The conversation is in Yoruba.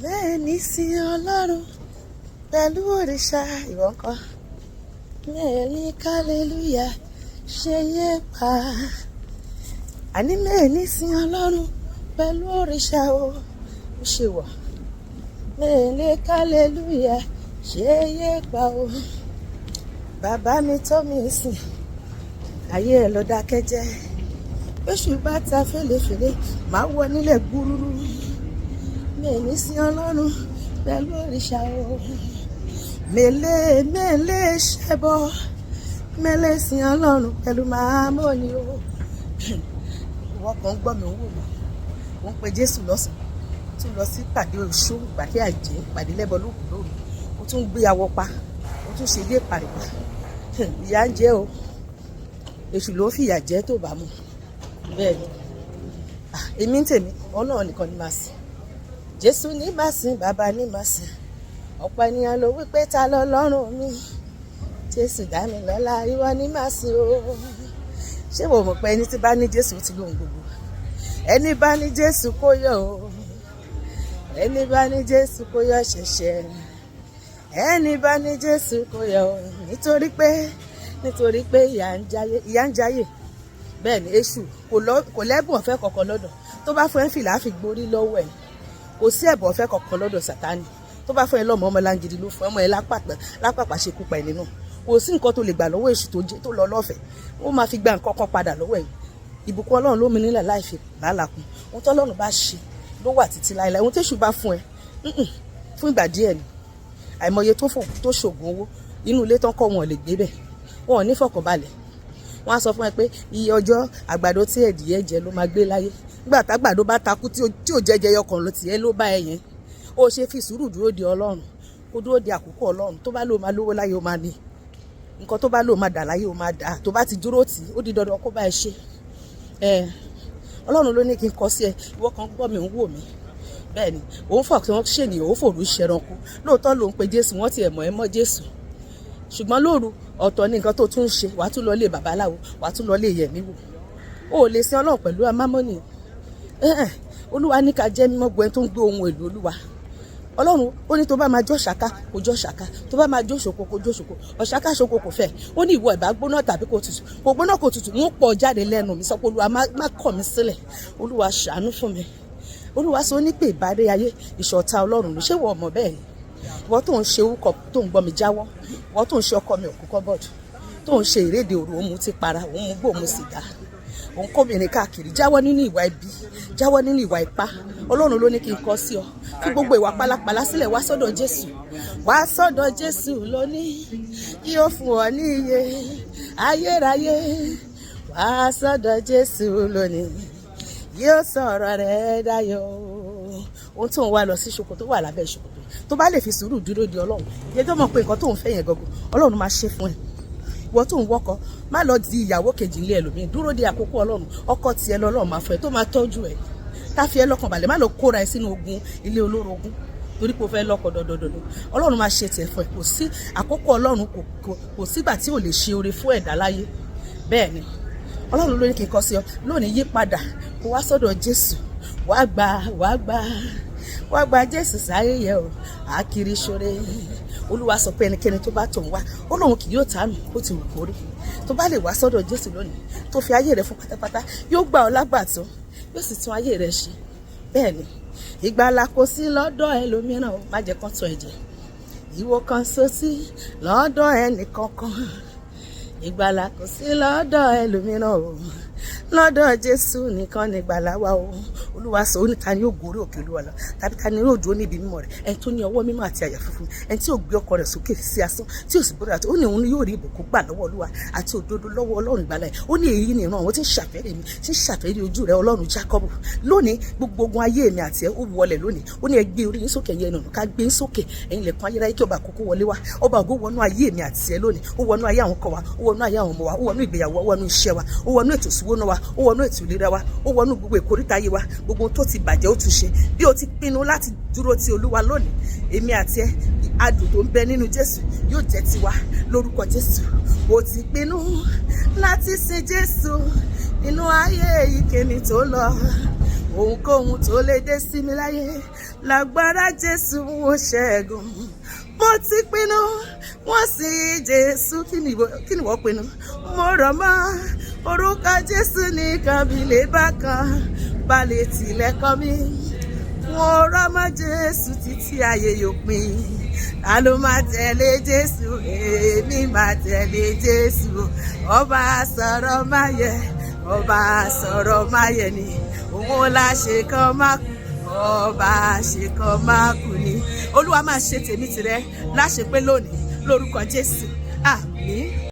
Mẹ́ẹ̀ni sí Ọlọ́run pẹ̀lú òrìṣà ìwọ ńkọ́. Mẹ́ẹ̀ni kálẹ́lúyà ṣe yé pa. Àní mẹ́ẹ̀ni sí Ọlọ́run pẹ̀lú òrìṣà o. Ó ṣe wọ̀. Mẹ́ẹ̀ni kálẹ́lúyà ṣe yé pa o. Bàbá mi tọ́ mi sìn. Ayé ẹ̀ lọ dákẹ́ jẹ́. Bẹ́ṣù bá ta fèlèfèlè máa wọ nílẹ̀ gbúrúrú. Mẹ́ẹ̀ni sí Ọlọ́run pẹ̀lú òrìṣà o. Mẹ́lẹ̀ ṣẹbọ. Mẹ́lẹ̀ sí Ọlọ́run pẹ̀lú màámọ́ ni o. Ìwọ kan gbọ́ mi wò mí. Wọ́n pe Jésù lọ́sàn-án. Tún lọ sí pàdé oṣù, pàdé àjẹ́, pàdé lẹ́bọ lóògùn lóru. Ó tún gbé awọ pa. Ó tún ṣe ilé pàrìpà. Ìyà ń jẹ o. Èṣù ló fìyà jẹ tó bá mu. Bẹ́ẹ̀ ni. Èmi ń tèmi, Ọlọ́run nìkan ni màá sìn. Jésù ní màá sìn, bàbá ní màá sìn. Ọ̀pọ̀ ènìyàn ló wí pé ta lọ́lọ́run mi. Jésù dá mi lọ́lá, ìwọ ní màá sìn o. Ṣé wo mọ̀ pé ẹni tí bá ní Jésù ti lóhun gbogbo? Ẹni bá ní Jésù kó yọ̀ o. Ẹni bá ní Jésù kó yọ̀ ṣẹ̀ṣẹ̀. Ẹni bá ní Jésù kó yọ̀ o. Nítorí pé ìyà ń jayé. Bẹ́ẹ̀ ni èṣù kò lẹ́bùn ọ̀fẹ́ kankan lọ́dọ̀. Tó bá fún ẹ fìlà á fi gborí lọ́wọ́ ẹ̀. Kò sí ẹ̀bùn ọ̀fẹ́ kankan lọ́dọ̀ Sátánì. Tó bá fún ẹ lọ́mọ láńgidi ló fún ọmọ ẹ lápapà ṣe kú pa ẹ nínú. Kò sí nǹkan tó lè gbà lọ́wọ́ èṣù tó lọ lọ́fẹ̀ẹ́. Ó máa fi gba nǹkan kan padà lọ́wọ́ ẹ̀. Ìbùkún Ọlọ́run ló mi nílẹ̀ láì fi làálàkùn. Ohun tó Ọlọ́run bá ṣe ló wà títí láéláé. Ohun téṣù bá fún ẹ fún ìgbà díẹ̀ ni. Àìmọye tó ṣògùn owó inú ilé tán kọ́ wọn ò lè gbé bẹ̀. Wọn ò ní fọkànbalẹ̀. Wọ́n á sọ fún ẹ pé iye ọjọ́ àgbàdo tí ẹ̀dìyẹ jẹ ló máa gbé láyé. Nígbà tágbàdo bá takú tí ò jẹjẹ yọkàn ló tiẹ̀ ló bá ẹ yẹn. Ó ṣe fi sùúrù dúró de Ọlọ́run. Kó dúró de àkókò Ọlọ́run. Tó bá lò máa lówó láyé ó máa ní. Nǹkan tó bá lò máa dà láyé ó máa dà. Tó bá ti dúró tì ó di dandan kó bá ẹ ṣe. Ọlọ́run ló ní kí n kọ sí ẹ. Ìwọ kan gbọ́ mi ń wò mí. Bẹ́ẹ̀ ni òun fọ̀ tí wọ́n ṣènìyàn ó fòrú ṣẹranko. Lóòótọ́ ló ń pe Jésù, wọ́n ti ẹ̀mọ́ ẹ mọ́ Jésù. Ṣùgbọ́n lóru ọ̀tọ̀ ní nǹkan tó tún ń ṣe. Wàá tún lọ lé babaláwo, wàá tún lọ lé yẹ̀mí wò. O ò lè sin Ọlọ́run pẹ̀lú amámọ́nì. Olúwa ní ká jẹ́ mímọ́ gbọ́ ẹni tó ń gbé ohun èlò Olúwa. Ọlọ́run ó ní tó bá máa jó ṣàká kó jó ṣàká, tó bá máa jó ṣòkò kó jó ṣòkò, ọ̀ṣàká ṣòkò kò fẹ́. Ó ní ìwọ ìbá gbóná tàbí kó tutù, kò gbóná kò tutù, wọ́n pọ̀ jáde lẹ́nu mi. Sọ pé Olúwa má kọ̀ mí sílẹ̀. Olúwa ṣàánú fún mi. Olúwa sọ ní pé ìbádé ayé ìṣọ̀tá Ọlọ́run ló ṣé wọ ọmọ bẹ́ẹ̀ ni. Ìwọ tó ń ṣe orúkọ tó ń gbọ́ mi jáwọ́, ìwọ tó ń ṣe ọkọ mi òkú kọ́bọ̀dù, tó ń ṣe ìrédè òru òun ti para, òun mú gbó òun sìgá, òun kóbìnrin káàkiri, jáwọ́ nínú ìwà ibi, jáwọ́ nínú ìwà ipá. Ọlọ́run ló ní kí n kọ sí ọ. Fi gbogbo ìwà pálapàla sílẹ̀ wá sọ́dọ̀ Jésù. Wá sọ́dọ̀ Jésù lónìí, yóò fún ọ ní iye ayérayé. Wá sọ́dọ̀ Jésù lónìí, yóò sọ̀rọ̀ rẹ̀ dayọ̀. Ohun tó ń wá lọ sí ṣòkòtò wà lábẹ́ ṣòkòtò. Tó bá lè fi sùúrù dúró de Ọlọ́run, ìyẹn tó mọ̀ pé nǹkan tó ń fẹ́ yẹn gangan Ọlọ́run máa ṣe fún ẹ. Ìwọ tó ń wọ́kọ má lọ di ìyàwó kejì ilé ẹlòmíì. Dúró de àkókò Ọlọ́run. Ọkọ tiẹ̀ lọ́lọ́run máa fẹ́ tó máa tọ́jú ẹ̀. Tá fi ẹ lọ́kàn balẹ̀, má lọ kóra ẹ sínú ogun ilé olórogún torí pé o fẹ́ lọ́kọ dọ̀dọ̀dọ̀dọ̀. Ọlọ́run máa ṣe tiẹ̀ fún ẹ. Kò sí àkókò Ọlọ́run, kò sígbà tí ò lè ṣe oore fún ẹ̀dá láyé. Bẹ́ẹ̀ ni Ọlọ́run ló ní kí n kọ sí ọ lónìí. Yí padà kó wá sọ́dọ̀ Jésù. Wá gba Jésù sáyé yẹ o. Àkiri ṣoore. Olúwa sọ pé ẹnikẹ́ni tó bá tọ̀ ń wá ó lóun kì yóò tánù ó ti wù kórí. Tó bá lè wá sọ́dọ̀ Jésù lónìí tó fi ayé rẹ fún pátápátá, yóò gbà ọ́ lágbàtọ́, yóò sì tún ayé rẹ ṣe. Bẹ́ẹ̀ ni ìgbàlà kò sí lọ́dọ̀ ẹlòmíràn. Má jẹ́ kán tọ́ ẹ jẹ. Ìwọ kan so sí lọ́dọ̀ ẹnì kankan. Ìgbàlà kò sí lọ́dọ̀ ẹlòmíràn o. Lọ́dọ̀ Jésù nìkan ni ìgbàlà wà o. Olúwa sọ ní ta ni yóò gorí òkè Olúwa lọ, tàbí ta ni yóò dúró níbi mímọ́ rẹ̀. Ẹni tó ní ọwọ́ mímọ́ àti àyà funfun, ẹni tí ò gbé ọkọ rẹ̀ sókè sí asán, tí ò sì bọ́dọ̀ àti ó ní òun yóò rí ìbùkún gbà lọ́wọ́ Olúwa àti òdodo lọ́wọ́ Ọlọ́run ìgbàlà ẹ̀. Ó ní èyí ni ìran àwọn tí ń ṣàfẹ́rẹ̀ mi, tí ń ṣàfẹ́rẹ̀ ojú rẹ̀ Ọlọ́run Jákọ́bù. Lónìí gbogbo ogun ayé mi àti ẹ ó wọlẹ̀ lónìí. Ó ní ẹ gbé orí yín sókè yẹn nù ká gbé yín sókè ẹ̀yin lẹ̀kùn ayérayé kí ọba àkókò wọlé wá. Ọba ògo wọnú ayé mi àti ẹ lónìí. Ó wọnú ayé àwọn kan wa, ó wọnú ayé àwọn ọmọ wa, ó wọnú ìgbéyàwó, ó wọnú iṣẹ́ wa, ó wọnú ètò ìṣúná wa, ó wọnú ètò ìlera wa, ó wọnú gbogbo ìkóríta ayé wa. Gbogbo tó ti bàjẹ́ ó tún ṣe. Bí o ti pinnu láti dúró ti Olúwa lónìí, èmi àti ẹ adùn tó ń bẹ nínú Jésù yóò jẹ́ tiwa lórúkọ Jésù. O ti pinnu láti sin Jésù nínú ayé ìkẹ́mi tó lọ. Ohunkóhun tó lè dé sí mi láyé lágbára Jésù mo ṣẹ́gun. Mo ti pinnu wọ́n sí Jésù. Kí ni ìwọ pinnu? Mo rọ̀ mọ́ orúkọ Jésù ní kábílẹ̀ bákan balẹ̀ tilẹ̀kọ́ mi. Mo rọ̀ mọ́ Jésù títí ayé yóò pin. Ta ló máa tẹ̀lé Jésù? Èmi máa tẹ̀lé Jésù. Ọba sọ̀rọ̀ máyẹ̀, ọba sọ̀rọ̀ máyẹ̀ ni. Òun la ṣe kan má kú, ọba ṣe kan má kú ni. Olúwa máa ṣe tèmi tìrẹ láṣepé lónìí lórúkọ Jésù. Àmín.